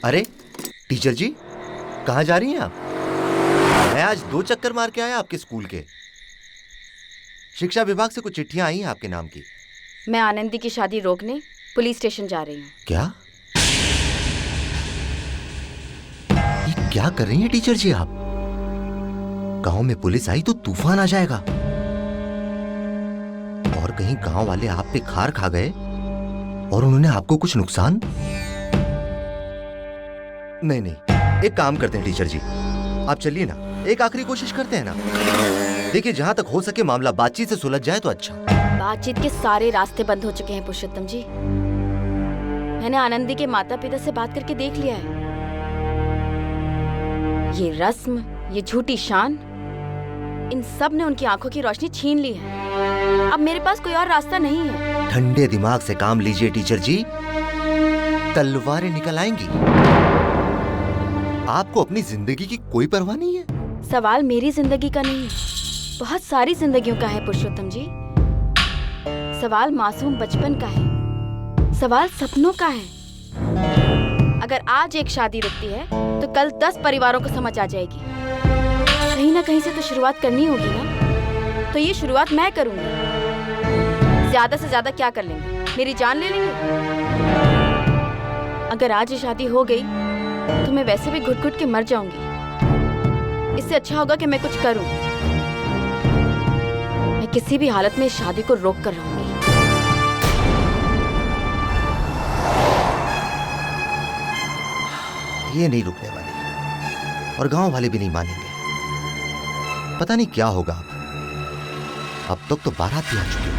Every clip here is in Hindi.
अरे टीचर जी, कहाँ जा रही हैं आप? मैं आज 2 चक्कर मार के आया आपके स्कूल के। शिक्षा विभाग से कुछ चिट्ठियां आई हैं आपके नाम की। मैं आनंदी की शादी रोकने पुलिस स्टेशन जा रही हूँ। क्या? ये क्या कर रही हैं टीचर जी आप? गांव में पुलिस आई तो तूफान आ जाएगा। और कहीं गांव वाले आप पे खार खा गए और उन्होंने आपको कुछ नुकसान? नहीं नहीं, एक काम करते हैं टीचर जी, आप चलिए ना, एक आखिरी कोशिश करते हैं ना। देखिए, जहां तक हो सके मामला बातचीत से सुलझ जाए तो अच्छा। बातचीत के सारे रास्ते बंद हो चुके हैं पुरुषोत्तम जी। मैंने आनंदी के माता पिता से बात करके देख लिया है। ये रस्म, ये झूठी शान, इन सब ने उनकी आंखों की रोशनी छीन ली है। अब मेरे पास कोई और रास्ता नहीं है। ठंडे दिमाग से काम लीजिए टीचर जी, तलवारें निकल आएंगी। आपको अपनी जिंदगी की कोई परवाह नहीं है? सवाल मेरी जिंदगी का नहीं, बहुत सारी जिंदगियों का है पुरुषोत्तम जी। सवाल मासूम बचपन का है, सवाल सपनों का है। अगर आज एक शादी रुकती है तो कल 10 परिवारों को समझ आ जाएगी। कहीं ना कहीं से तो शुरुआत करनी होगी ना, तो ये शुरुआत मैं करूंगी। ज्यादा से ज्यादा क्या कर लेंगे, मेरी जान ले लेंगे। अगर आज ये शादी हो गई तो मैं वैसे भी घुट घुट के मर जाऊंगी। इससे अच्छा होगा कि मैं कुछ करूं। मैं किसी भी हालत में इस शादी को रोक कर रहूंगी। ये नहीं रुकने वाली और गांव वाले भी नहीं मानेंगे। पता नहीं क्या होगा। अब तक तो बारात भी आ चुकी है।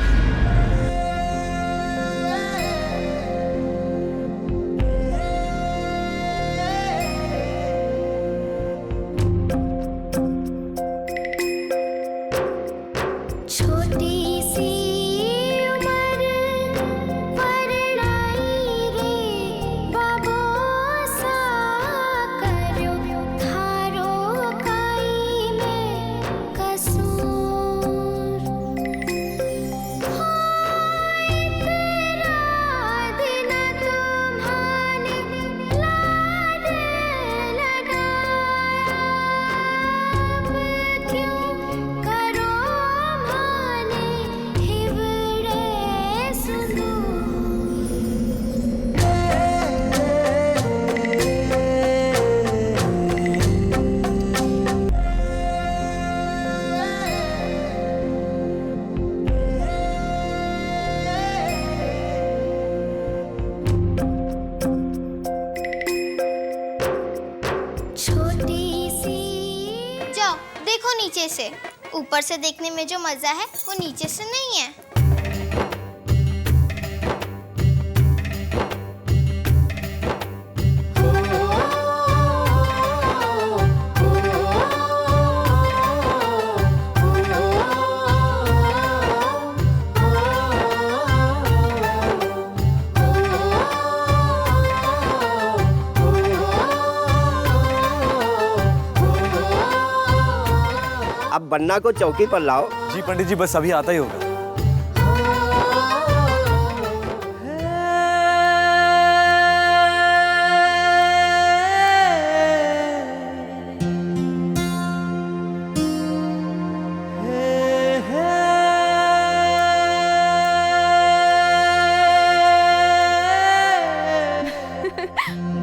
नीचे से। ऊपर से देखने में जो मजा है वो नीचे से नहीं है। अब बन्ना को चौकी पर लाओ। जी पंडित जी, बस अभी आता ही होगा।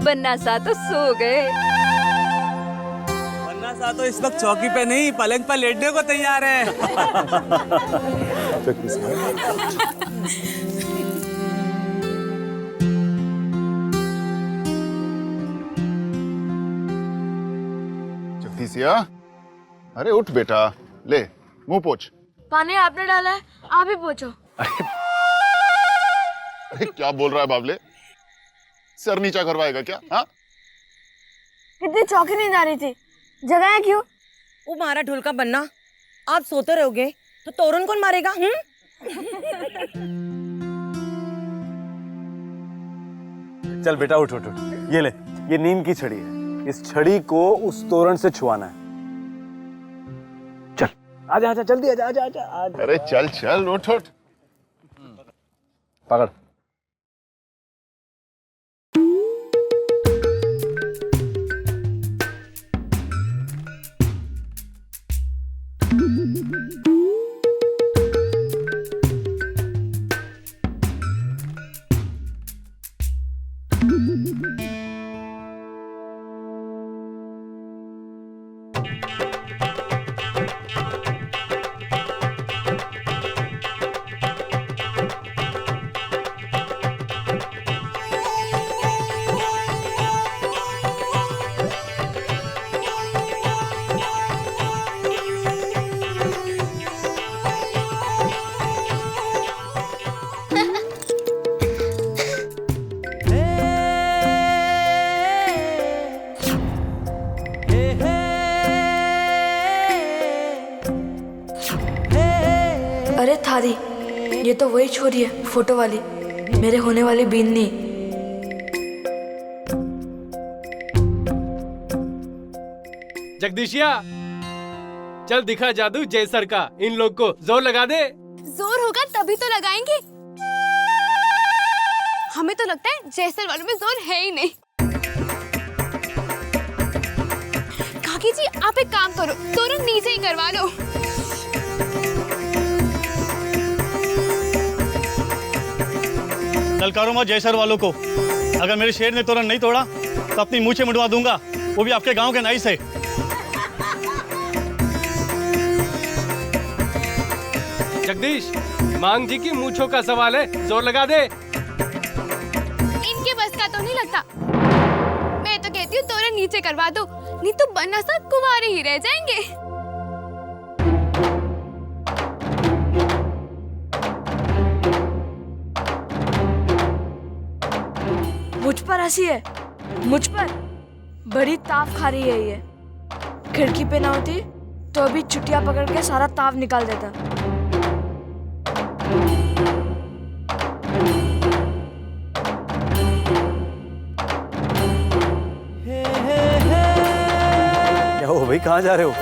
बन्ना सा तो सो गए। तो इस वक्त चौकी पे नहीं, पलंग पर लेटने को तैयार है। जगदीशिया, अरे उठ बेटा, ले मुंह पोंछ। पानी आपने डाला है, आप ही पोंछो। अरे क्या बोल रहा है बाबले? सर नीचा करवाएगा क्या? हाँ, कितनी चौकी नहीं जा रही थी, जगह क्यों? वो मारा ढोलका बन्ना, आप सोते रहोगे तो तोरण कौन मारेगा? चल बेटा, उठ उठ उठ। ये ले, ये नीम की छड़ी है। इस छड़ी को उस तोरण से छुआना है। चल आजा आजा, जल्दी आजा आजा आजा आजा। अरे चल चल, उठ उठ। पकड़। दिखा दी। ये तो वही छोरी है, फोटो वाली, मेरे होने वाली बीननी। जगदीशिया, चल दिखा जादू जय सर का। इन लोग को जोर लगा दे। जोर होगा तभी तो लगाएंगे। हमें तो लगता है जयसर वालों में जोर है ही नहीं। काकी जी, आप एक काम करो, तोरण नीचे ही करवा लो। ललकारो मत जयसर वालों को। अगर मेरे शेर ने तोरण नहीं तोड़ा तो अपनी मूछें मुड़वा दूंगा, वो भी आपके गांव के नाई से। जगदीश, मांग जी की मूंछों का सवाल है, जोर लगा दे। इनके बस का तो नहीं लगता। मैं तो कहती हूँ तोरण नीचे करवा दो, नहीं तो बन्ना सब कुंवारे ही रह जाएंगे। मुझ पर हंसी है, मुझ पर। बड़ी ताव खा रही है ये। खिड़की पे ना होती तो अभी चुटिया पकड़ के सारा ताव निकाल देता। क्या हो भाई, कहाँ जा रहे हो?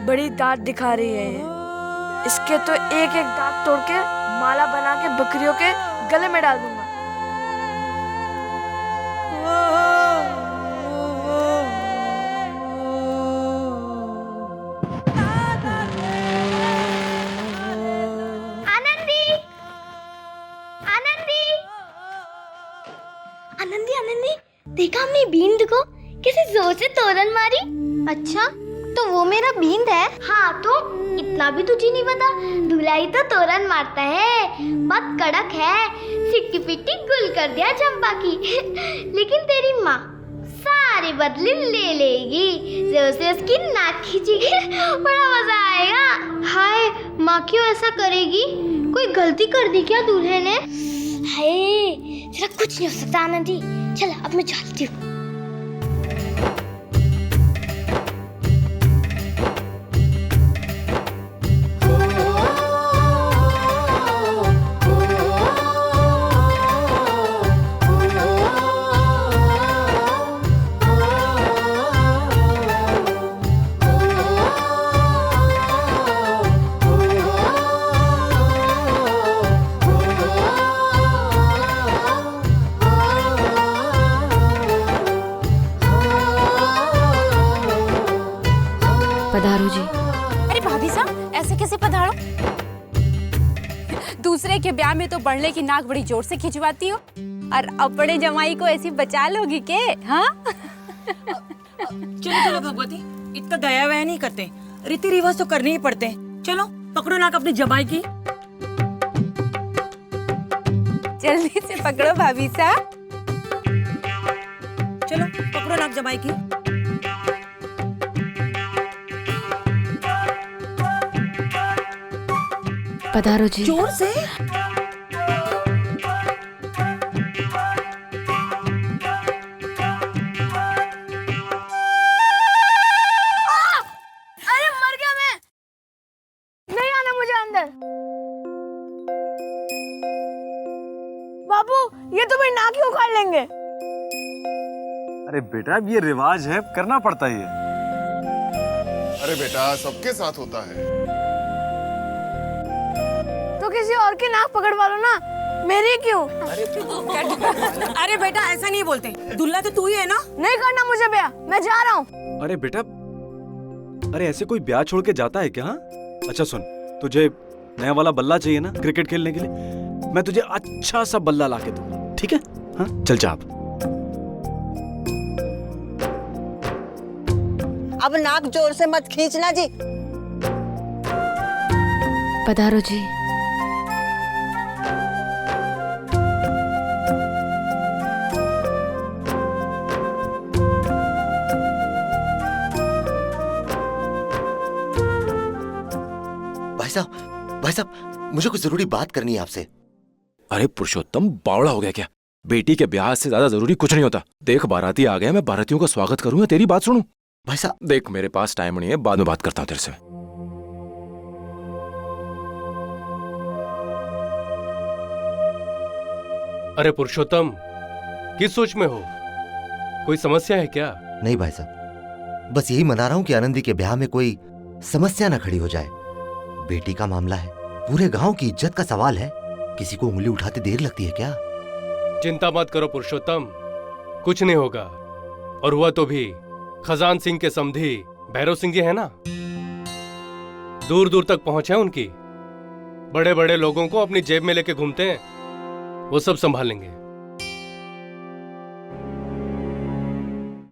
बड़ी दांत दिखा रही है ये। इसके तो एक एक दांत तोड़ के माला बना के बकरियों के गले में डाल दूंगा। आनंदी, आनंदी, आनंदी, आनंदी, देखा हमने बींद को कैसे जोर से तोरण मारी। अच्छा, तो वो मेरा बींद है? हाँ, तो इतना भी तुझे नहीं पता? धुलाई तो तोरण मारता है, बहुत कड़क है, सिट्टी पिट्टी गुल कर दिया चंपा की। लेकिन तेरी माँ सारे बदले ले लेगी, जोर से उसकी नाक खींचेगी, बड़ा मजा आएगा। हाय, माँ क्यों ऐसा करेगी? कोई गलती कर दी क्या दूल्हे ने? हाय, तेरा कुछ नहीं हो सकता आनंदी। चल अब मैं चलती हूँ। पधारो जी। अरे भाभी साहब, ऐसे कैसे पधारो? दूसरे के ब्याह में तो बढ़ले की नाक बड़ी जोर से खिंचवाती हो, और अपने जमाई को ऐसी बचा लोगी के? हाँ? चलो चलो भगवती, इतना दया वया नहीं करते, रीति रिवाज तो करने ही पड़ते हैं। चलो पकड़ो नाक अपनी जमाई की। जल्दी से पकड़ो भाभी साहब। चलो पकड़ो नाक जमाई की। पधारो जी। जोर से। अरे मर गया मैं। नहीं आना मुझे अंदर। बाबू, ये तो मेरी नाक ही उखाड़ लेंगे। अरे बेटा, अब ये रिवाज है, करना पड़ता है ये। अरे बेटा, सबके साथ होता है। तो किसी और की नाक पकड़वा लो ना, मेरी क्यों? अरे बेटा ऐसा नहीं बोलते, दूल्हा तो तू ही है ना। नहीं करना मुझे ब्याह, मैं जा रहा हूँ। अरे बेटा, अरे ऐसे कोई ब्याह छोड़ के जाता है क्या? हाँ? अच्छा सुन, तुझे नया वाला बल्ला चाहिए ना क्रिकेट खेलने के लिए? मैं तुझे अच्छा सा बल्ला ला के दूंगा, ठीक है? हाँ चल जा अब नाक जोर से मत खींचना जी। पधारो जी। भाई साहब, मुझे कुछ जरूरी बात करनी है आपसे। अरे पुरुषोत्तम, बावड़ा हो गया क्या? बेटी के ब्याह से ज्यादा जरूरी कुछ नहीं होता। देख बाराती आ गए, मैं बारातियों का स्वागत करूं या तेरी बात सुनूं? भाई साहब देख, मेरे पास टाइम नहीं है, बाद में बात करता हूं तेरे से। अरे पुरुषोत्तम, किस सोच में हो? कोई समस्या है क्या? नहीं भाई साहब, बस यही मना रहा हूं कि आनंदी के ब्याह में कोई समस्या ना खड़ी हो जाए। बेटी का मामला है, पूरे गांव की इज्जत का सवाल है। किसी को उंगली उठाते देर लगती है क्या? चिंता मत करो पुरुषोत्तम, कुछ नहीं होगा। और हुआ तो भी खजान सिंह के समधी भैरव सिंह जी है ना, दूर दूर तक पहुंच है उनकी। बड़े बड़े लोगों को अपनी जेब में लेके घूमते हैं, वो सब संभाल लेंगे।